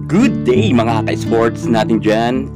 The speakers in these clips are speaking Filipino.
Good day mga ka-sports natin dyan.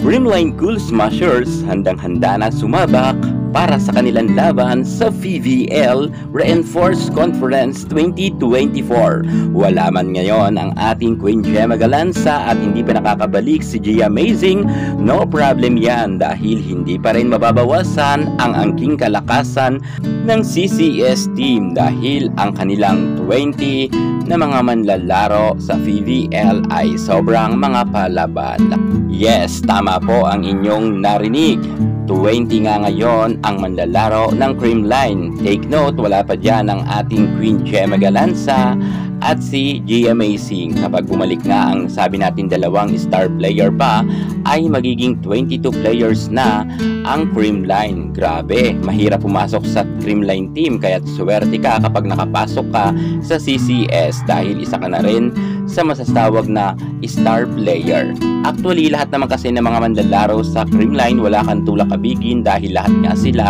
Creamline Cool Smashers handang-handa na sumabak para sa kanilang laban sa VVL Reinforced Conference 2024. Wala man ngayon ang ating Queen Gemma Galanza at hindi pa nakakabalik si Gia Amazing. No problem yan dahil hindi pa rin mababawasan ang angking kalakasan ng CCS team dahil ang kanilang 20 na mga manlalaro sa VVL ay sobrang mga palaban. Yes, tama po ang inyong narinig. 20 nga ngayon ang manlalaro ng Creamline. Take note, wala pa dyan ang ating Queen Gemma Galanza at si G Amazing. Kapag bumalik na ang sabi natin dalawang star player pa, ay magiging 22 players na ang Creamline. Grabe, mahirap pumasok sa Creamline team kaya swerte ka kapag nakapasok ka sa CCS dahil isa ka na rin sa masasawag na star player. Actually, lahat naman kasi ng mga manlalaro sa Creamline wala kang tulak kabigin dahil lahat nga sila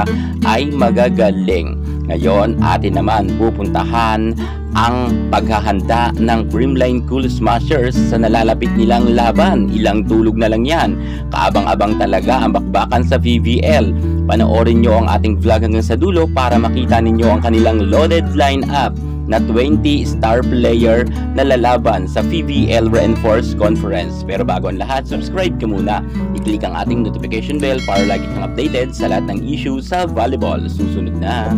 ay magagaling. Ngayon, atin naman pupuntahan ang paghahanda ng Creamline Cool Smashers sa nalalapit nilang laban. Ilang tulog na lang yan. Kaabang-abang talaga ang bakbakan sa VVL. Panoorin nyo ang ating vlog hanggang sa dulo para makita ninyo ang kanilang loaded lineup na 20 star player na lalaban sa VVL Reinforced Conference. Pero bago ang lahat, subscribe ka muna. I-click ang ating notification bell para lagi kang updated sa lahat ng issues sa volleyball. Susunod na.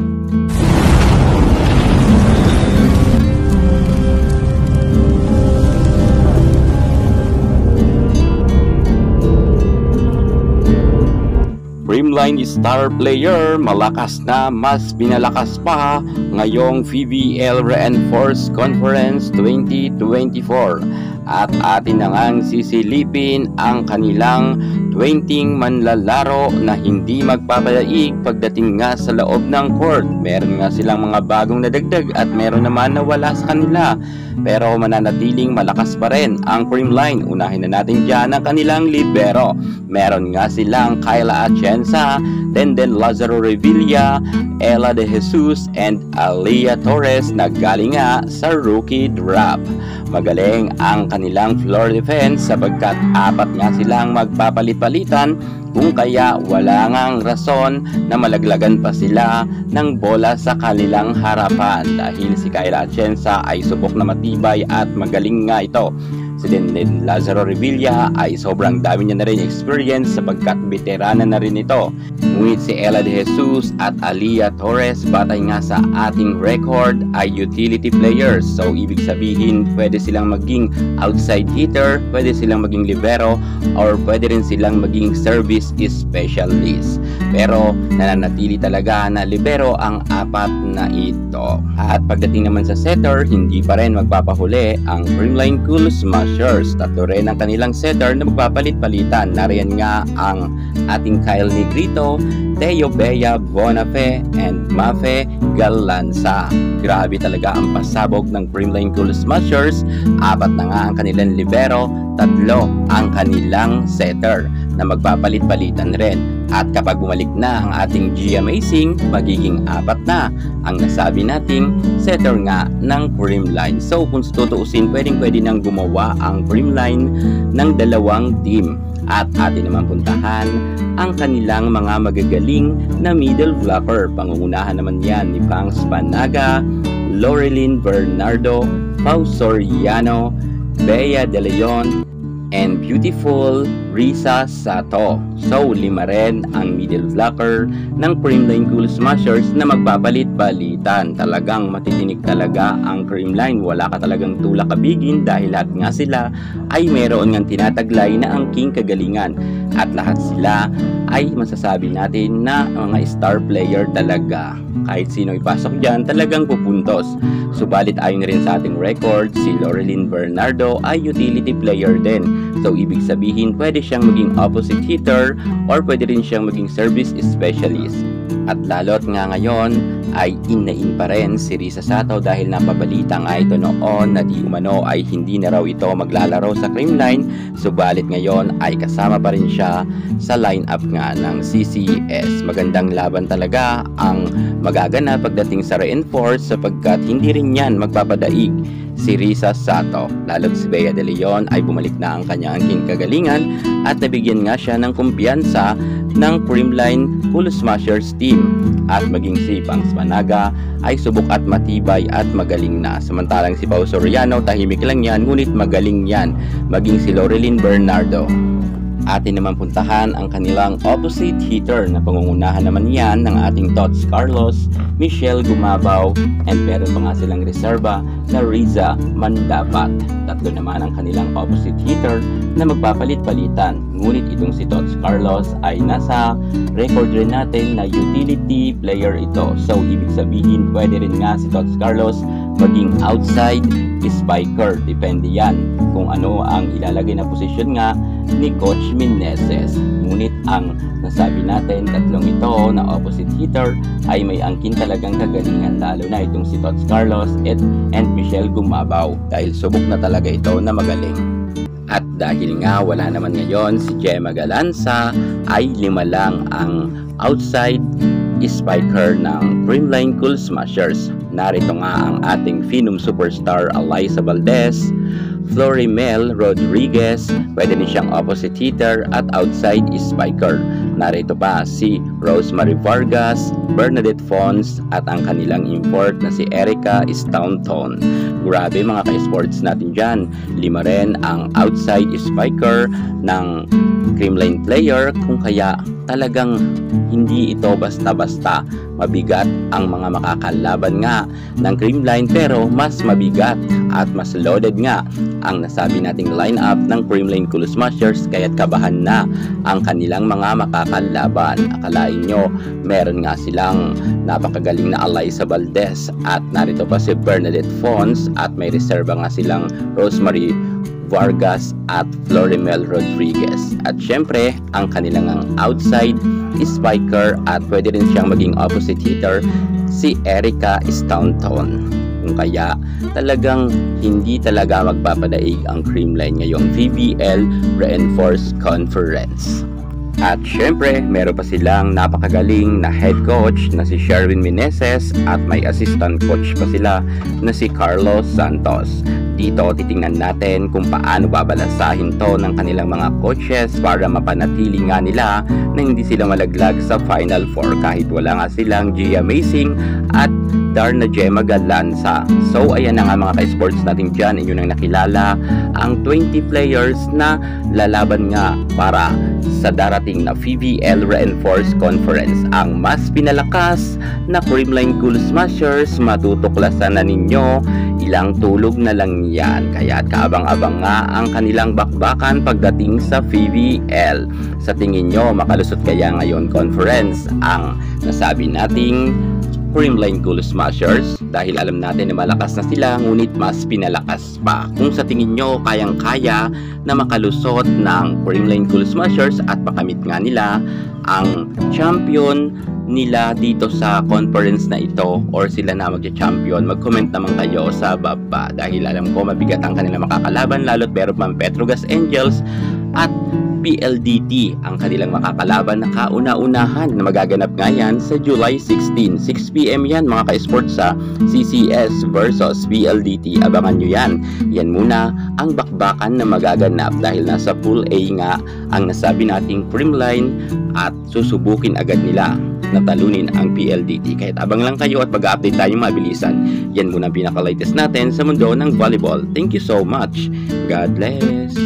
Creamline star player, malakas na, mas binalakas pa ngayong VVL Reinforced Conference 2024. At atin na ngang sisilipin ang kanilang 20 manlalaro na hindi magpapadaig pagdating nga sa loob ng court. Meron nga silang mga bagong nadagdag at meron naman na wala sa kanila. Pero mananatiling malakas pa rin ang Creamline. Unahin na natin dyan ang kanilang libero. Meron nga silang Kyla Atienza, Denden Lazaro Revilla, Ella De Jesus, and Alia Torres na galing nga sa rookie draft. Magaling ang kanilang floor defense sapagkat apat nga silang magpapalit-palitan, kung kaya wala ngang rason na malaglagan pa sila ng bola sa kanilang harapan dahil si Kyla Atienza ay subok na matibay at magaling nga ito. Si Denden Lazaro Revilla ay sobrang dami niya na rin experience sapagkat veterana na rin ito. Ngunit si Ella De Jesus at Alia Torres batay nga sa ating record ay utility players. So ibig sabihin pwede silang maging outside hitter, pwede silang maging libero, or pwede rin silang maging service specialist. Pero nananatili talaga na libero ang apat na ito. At pagdating naman sa setter, hindi pa rin magpapahuli ang Creamline Cool Smashers. Tatlo rin ang kanilang setter na magpapalit-palitan. Nariyan nga ang ating Kyle Negrito, Teo Bea Bonafe, and Mafe Galanza. Grabe talaga ang pasabog ng Creamline Cool Smashers. Apat na nga ang kanilang libero, tatlo ang kanilang setter na magpapalit-palitan rin. At kapag bumalik na ang ating G Amazing, magiging apat na ang nasabi nating setter nga ng Creamline. So kung tutuusin, pwedeng-pwede nang gumawa ang Creamline ng dalawang team. At atin naman puntahan ang kanilang mga magagaling na middle blocker. Pangungunahan naman yan ni Pangs Panaga, Loreline Bernardo, Pau Soriano, Bea De Leon, and beautiful Risa Sato. So, lima rin ang middle blocker ng Creamline Cool Smashers na magpapalit-palitan. Talagang matitinik talaga ang Creamline. Wala ka talagang tulak kabigin dahil lahat nga sila ay meron ngang tinataglay na angking kagalingan. At lahat sila ay masasabi natin na mga star player talaga. Kahit sino ipasok dyan, talagang pupuntos. Subalit ayon rin sa ating record, si Loreline Bernardo ay utility player din. So ibig sabihin, pwede siyang maging opposite hitter or pwede rin siyang maging service specialist. At lalo't nga ngayon ay in pa rin si Risa Sato dahil napabalita nga ito noon na di umano ay hindi na raw ito maglalaro sa Creamline. Subalit ngayon ay kasama pa rin siya sa lineup nga ng CCS. Magandang laban talaga ang magaganap pagdating sa reinforce sapagkat hindi rin yan magpapadaig si Risa Sato. Lalo't si Bea De Leon ay bumalik na ang kanyang kagalingan at nabigyan nga siya ng kumpiyansa ng Creamline Cool Smashers team. At maging si Pangs Managa ay subok at matibay at magaling na. Samantalang si Pao Soriano tahimik lang yan, ngunit magaling yan. Maging si Laurelyn Bernardo. Atin naman puntahan ang kanilang opposite hitter na pangungunahan naman yan ng ating Tots Carlos, Michelle Gumabaw, and meron pa nga silang reserva na Riza Mandapat. Tatlo naman ang kanilang opposite hitter na magpapalit-palitan. Ngunit itong si Tots Carlos ay nasa record rin natin na utility player ito. So ibig sabihin pwede rin nga si Tots Carlos maging outside spiker. Depende yan kung ano ang ilalagay na posisyon nga ni Coach Meneses. Ngunit ang nasabi natin, tatlong ito na opposite hitter ay may angkin talagang kagalingan, lalo na itong si Tots Carlos and Michelle Gumabaw dahil subok na talaga ito na magaling. At dahil nga wala naman ngayon si Gemma Galanza, ay 5 lang ang outside spiker ng Creamline Cool Smashers. Narito nga ang ating Phenom superstar Alyssa Valdez, Florimel Rodriguez, pwede din siyang opposite hitter at outside spiker. Narito pa si Rosemary Vargas, Bernadette Fons at ang kanilang import na si Erica Staunton. Grabe mga ka-sports natin dyan. 5 rin ang outside spiker ng Creamline player, kung kaya talagang hindi ito basta-basta. Mabigat ang mga makakalaban nga ng Creamline, pero mas mabigat at mas loaded nga ang nasabi nating lineup ng Creamline Cool Smashers, kaya't kabahan na ang kanilang mga makakalaban. Akalain nyo, meron nga silang napakagaling na Alyssa Valdez at narito pa si Bernadette Fons at may reserva nga silang Rosemary Vargas at Florimel Rodriguez. At syempre, ang kanilang outside spiker at pwede rin siyang maging opposite hitter si Erica Staunton. Kung kaya talagang hindi talaga magpapadaig ang Creamline ngayong VBL Reinforced Conference. At syempre, meron pa silang napakagaling na head coach na si Sherwin Meneses at may assistant coach pa sila na si Carlos Santos. Dito titingnan natin kung paano babalasahin to ng kanilang mga coaches para mapanatili nga nila na hindi sila malaglag sa Final Four kahit wala nga silang Gia Amazing at Darna Gemma Galanza. So ayan na nga mga ka-sports natin dyan, inyo nang nakilala ang 20 players na lalaban nga para sa darating na VBL Reinforced Conference. Ang mas pinalakas na Creamline Cool Smashers, matutuklasan na ninyo, ilang tulog na lang yan. Kaya kaabang-abang nga ang kanilang bakbakan pagdating sa VBL. Sa tingin nyo, makalusot kaya ngayon conference ang nasabi nating Creamline Cool Smashers? Dahil alam natin na malakas na sila, ngunit mas pinalakas pa. Kung sa tingin nyo kayang-kaya na makalusot ng Creamline Cool Smashers at makamit nga nila ang champion nila dito sa conference na ito, or sila na magcha-champion, mag-comment naman kayo sa baba. Dahil alam ko mabigat ang kanila makakalaban, lalo't meron pang Petrogas Angels at PLDT ang kanilang makakalaban na kauna-unahan na magaganap nga yan sa July 16. 6 PM yan mga ka-sports sa CCS versus PLDT. Abangan nyo yan. Yan muna ang bakbakan na magaganap dahil nasa Pool A nga ang nasabi nating Creamline at susubukin agad nila na talunin ang PLDT. Kahit abang lang kayo at mag-update tayong mabilisan. Yan muna ang pinaka-latest natin sa mundo ng volleyball. Thank you so much. God bless.